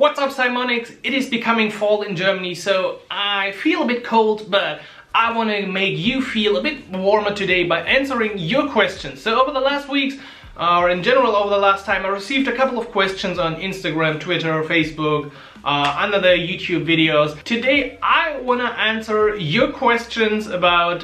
What's up, Simonics? It is becoming fall in Germany, so I feel a bit cold, but I want to make you feel a bit warmer today by answering your questions. So over the last weeks, or in general over the last time, I received a couple of questions on Instagram, Twitter, Facebook, under the YouTube videos. Today I want to answer your questions about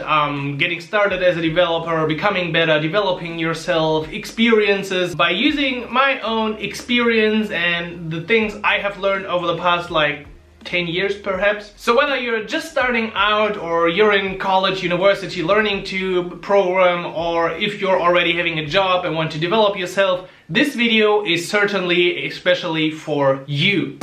getting started as a developer, becoming better, developing yourself, experiences by using my own experience and the things I have learned over the past 10 years perhaps. So whether you're just starting out or you're in college, university learning to program, or if you're already having a job and want to develop yourself, this video is certainly especially for you.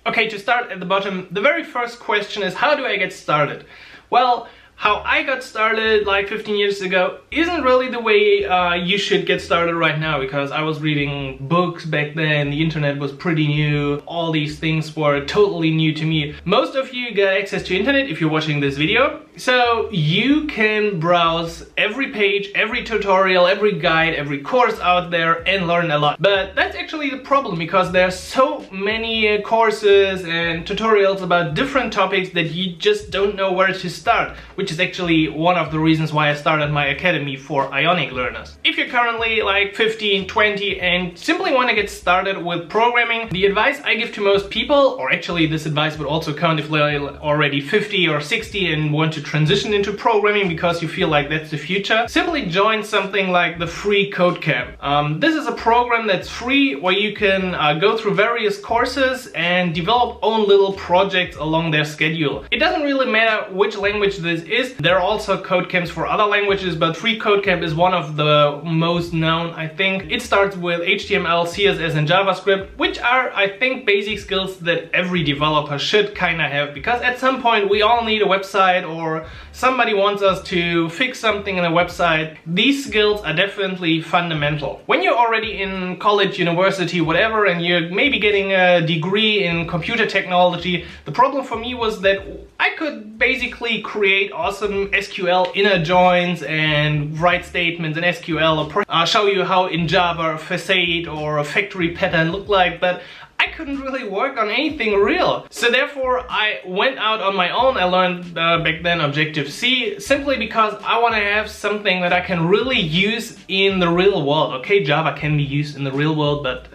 Okay, to start at the bottom, the very first question is, how do I get started? Well, how I got started 15 years ago isn't really the way you should get started right now, because I was reading books back then, the internet was pretty new, all these things were totally new to me. Most of you get access to internet if you're watching this video, so you can browse every page, every tutorial, every guide, every course out there and learn a lot. But that's actually the problem, because there are so many courses and tutorials about different topics that you just don't know where to start, which is actually one of the reasons why I started my academy for Ionic learners. If you're currently 15, 20 and simply want to get started with programming, the advice I give to most people, or actually this advice would also count if they're already 50 or 60 and want to transition into programming because you feel like that's the future, simply join something like the free code camp. This is a program that's free where you can go through various courses and develop own little projects along their schedule. It doesn't really matter which language this is. There are also code camps for other languages, but free code camp is one of the most known, I think. It starts with HTML, CSS and JavaScript, which are, I think, basic skills that every developer should kinda have, because at some point we all need a website or somebody wants us to fix something in a website. These skills are definitely fundamental. When you're already in college, university, whatever, and you're maybe getting a degree in computer technology, the problem for me was that I could basically create awesome SQL inner joins and write statements in SQL, or show you how in Java a facade or a factory pattern look like, but I couldn't really work on anything real. So therefore I went out on my own. I learned back then Objective-C, simply because I want to have something that I can really use in the real world. Okay, Java can be used in the real world, but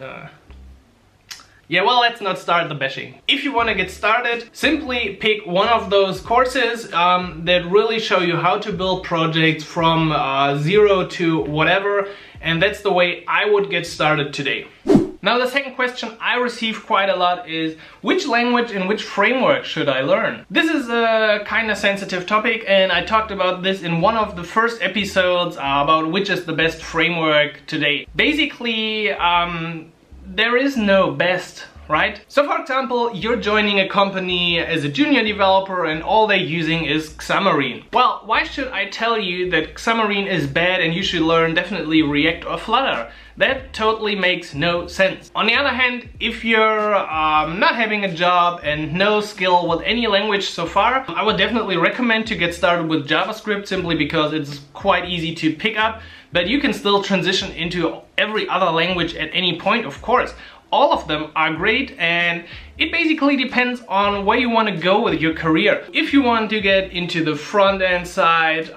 yeah, well, let's not start the bashing. If you want to get started, simply pick one of those courses that really show you how to build projects from zero to whatever, and that's the way I would get started today. Now, the second question I receive quite a lot is, which language and which framework should I learn? This is a kind of sensitive topic, and I talked about this in one of the first episodes about which is the best framework today. Basically, there is no best, right? So for example, you're joining a company as a junior developer and all they're using is Xamarin. Well, why should I tell you that Xamarin is bad and you should learn definitely React or Flutter? That totally makes no sense. On the other hand, if you're not having a job and no skill with any language so far, I would definitely recommend to get started with JavaScript, simply because it's quite easy to pick up, but you can still transition into every other language at any point, of course. All of them are great, and it basically depends on where you want to go with your career. If you want to get into the front-end side,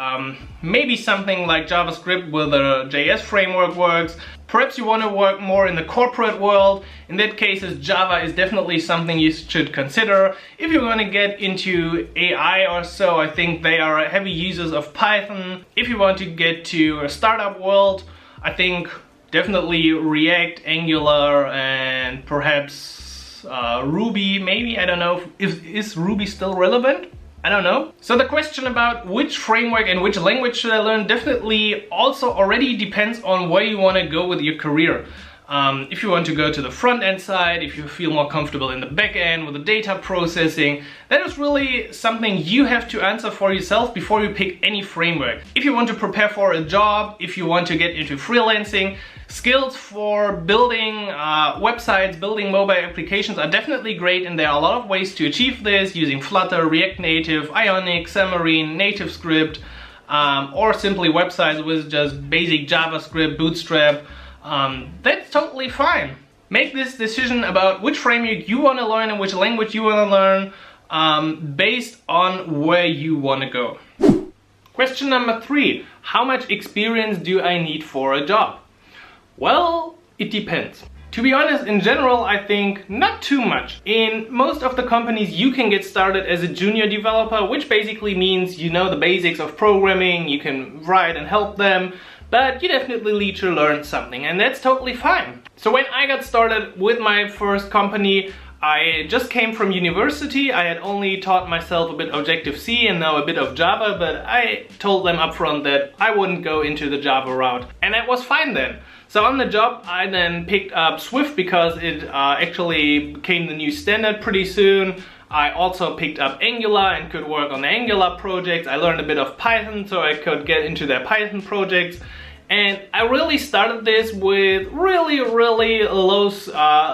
maybe something like JavaScript with a JS framework works. Perhaps you want to work more in the corporate world. In that case, Java is definitely something you should consider. If you're going to get into AI or so, I think they are heavy users of Python. If you want to get to a startup world, I think definitely React, Angular, and perhaps Ruby, maybe. I don't know. Is Ruby still relevant? I don't know. So the question about which framework and which language should I learn definitely also already depends on where you want to go with your career. If you want to go to the front-end side, if you feel more comfortable in the back-end with the data processing, that is really something you have to answer for yourself before you pick any framework. If you want to prepare for a job, if you want to get into freelancing, skills for building websites, building mobile applications are definitely great, and there are a lot of ways to achieve this using Flutter, React Native, Ionic, Xamarin, NativeScript. or simply websites with just basic JavaScript, Bootstrap, that's totally fine. Make this decision about which framework you want to learn and which language you want to learn based on where you want to go. Question number 3. How much experience do I need for a job? Well, it depends. To be honest, in general, I think not too much. In most of the companies, you can get started as a junior developer, which basically means you know the basics of programming, you can write and help them, but you definitely need to learn something, and that's totally fine. So when I got started with my first company, I just came from university. I had only taught myself a bit Objective-C and now a bit of Java, but I told them upfront that I wouldn't go into the Java route, and that was fine then. So on the job, I then picked up Swift because it actually became the new standard pretty soon. I also picked up Angular and could work on the Angular projects. I learned a bit of Python so I could get into their Python projects. And I really started this with really low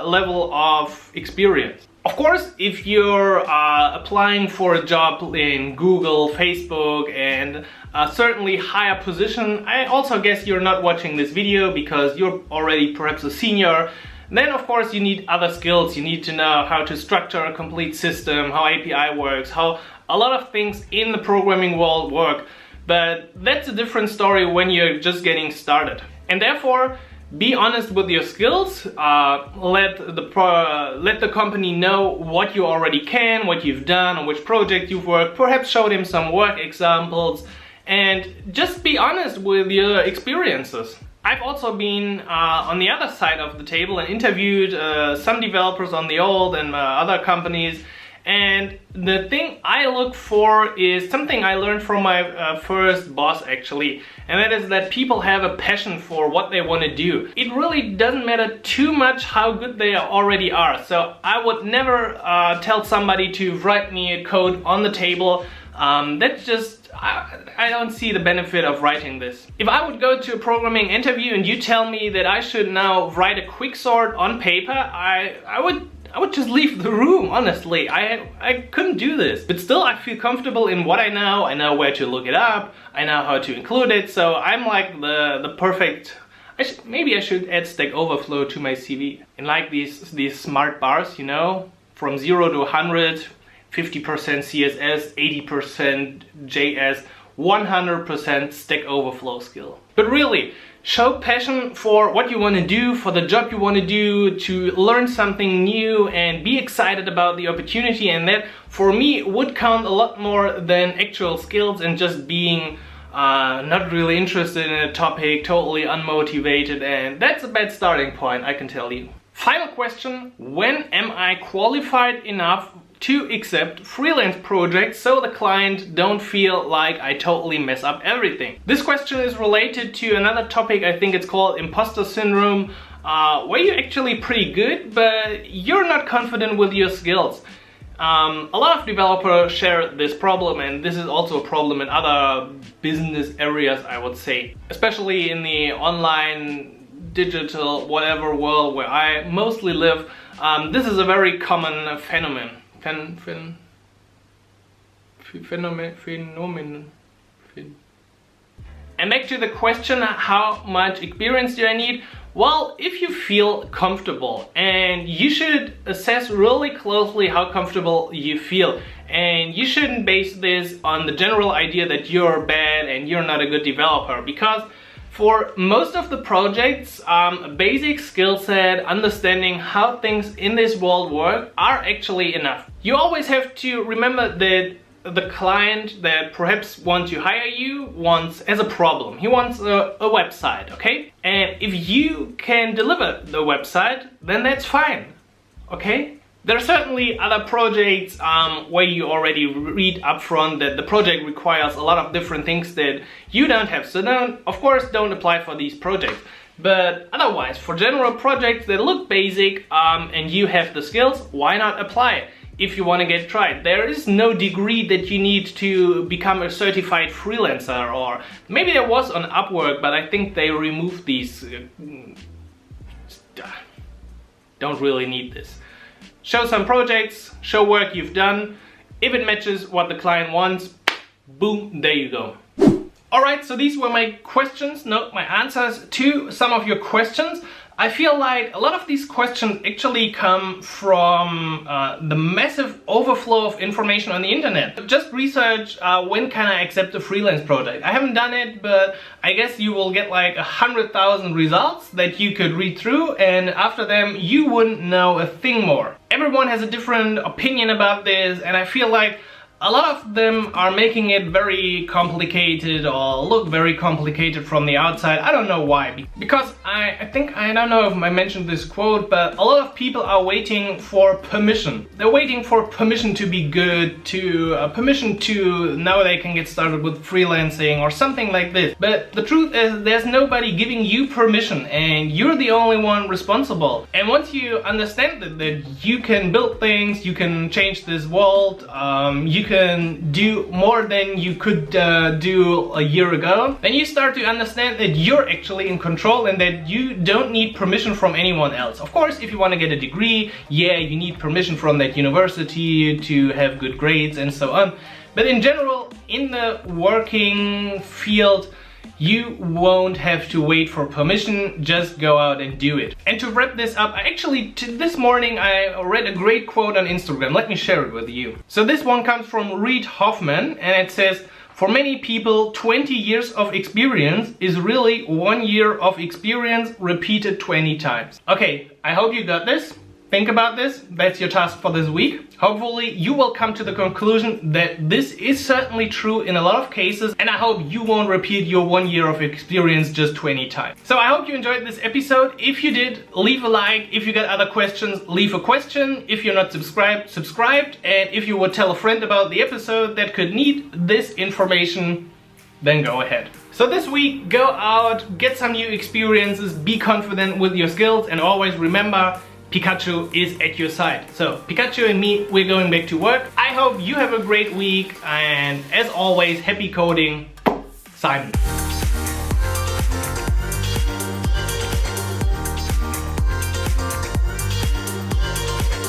level of experience. Of course, if you're applying for a job in Google, Facebook, and certainly higher position, I also guess you're not watching this video because you're already perhaps a senior. Then of course you need other skills. You need to know how to structure a complete system, how API works, how a lot of things in the programming world work. But that's a different story when you're just getting started. And therefore, be honest with your skills. Let the company know what you already can, what you've done, on which project you've worked. Perhaps show them some work examples, and just be honest with your experiences. I've also been on the other side of the table and interviewed some developers on the old and other companies. And the thing I look for is something I learned from my first boss actually, and that is that people have a passion for what they want to do. It really doesn't matter too much how good they already are. So I would never tell somebody to write me a code on the table. That's just, I don't see the benefit of writing this. If I would go to a programming interview and you tell me that I should now write a quicksort on paper, I would just leave the room, honestly. I couldn't do this. But still, I feel comfortable in what I know where to look it up, I know how to include it, so I'm like the perfect... maybe I should add Stack Overflow to my CV. And like these smart bars, you know, from 0 to 100, 50% CSS, 80% JS, 100% Stack Overflow skill. But really, show passion for what you want to do, for the job you want to do, to learn something new and be excited about the opportunity, and that for me would count a lot more than actual skills and just being not really interested in a topic, totally unmotivated, and that's a bad starting point, I can tell you. Final question: when am I qualified enough to accept freelance projects so the client don't feel like I totally mess up everything? This question is related to another topic. I think it's called imposter syndrome, where you're actually pretty good but you're not confident with your skills. A lot of developers share this problem, and this is also a problem in other business areas, I would say, especially in the online, digital, whatever world where I mostly live. This is a very common phenomenon. And back to the question, how much experience do I need? Well, if you feel comfortable, and you should assess really closely how comfortable you feel, and you shouldn't base this on the general idea that you're bad and you're not a good developer, because for most of the projects, basic skill set, understanding how things in this world work are actually enough. You always have to remember that the client that perhaps wants to hire you has a problem. He wants a website, okay? And if you can deliver the website, then that's fine, okay? There are certainly other projects where you already read upfront that the project requires a lot of different things that you don't have. So of course, don't apply for these projects. But otherwise, for general projects that look basic and you have the skills, why not apply if you want to get tried? There is no degree that you need to become a certified freelancer, or maybe there was on Upwork, but I think they removed these. Don't really need this. Show some projects, show work you've done. If it matches what the client wants, boom, there you go. Alright, so these were my questions, no, my answers to some of your questions. I feel like a lot of these questions actually come from the massive overflow of information on the internet. Just research when can I accept a freelance project. I haven't done it, but I guess you will get like 100,000 results that you could read through, and after them you wouldn't know a thing more. Everyone has a different opinion about this, and I feel like a lot of them are making it very complicated or look very complicated from the outside. I don't know why. Because I don't know if I mentioned this quote, but a lot of people are waiting for permission. They're waiting for permission to be good, permission to know they can get started with freelancing or something like this. But the truth is there's nobody giving you permission, and you're the only one responsible. And once you understand that you can build things, you can change this world, you can do more than you could do a year ago, then you start to understand that you're actually in control and that you don't need permission from anyone else. Of course, if you want to get a degree, yeah, you need permission from that university to have good grades and so on. But in general, in the working field, you won't have to wait for permission, just go out and do it. And to wrap this up, this morning I read a great quote on Instagram. Let me share it with you. So this one comes from Reid Hoffman, and it says, "For many people, 20 years of experience is really 1 year of experience repeated 20 times." Okay, I hope you got this. Think about this. That's your task for this week. Hopefully you will come to the conclusion that this is certainly true in a lot of cases, and I hope you won't repeat your 1 year of experience just 20 times. So I hope you enjoyed this episode. If you did, leave a like. If you got other questions, leave a question. If you're not subscribed. And if you would tell a friend about the episode that could need this information, then go ahead. So this week, go out, get some new experiences, be confident with your skills, and always remember, Pikachu is at your side. So Pikachu and me, we're going back to work. I hope you have a great week, and as always, happy coding, Simon.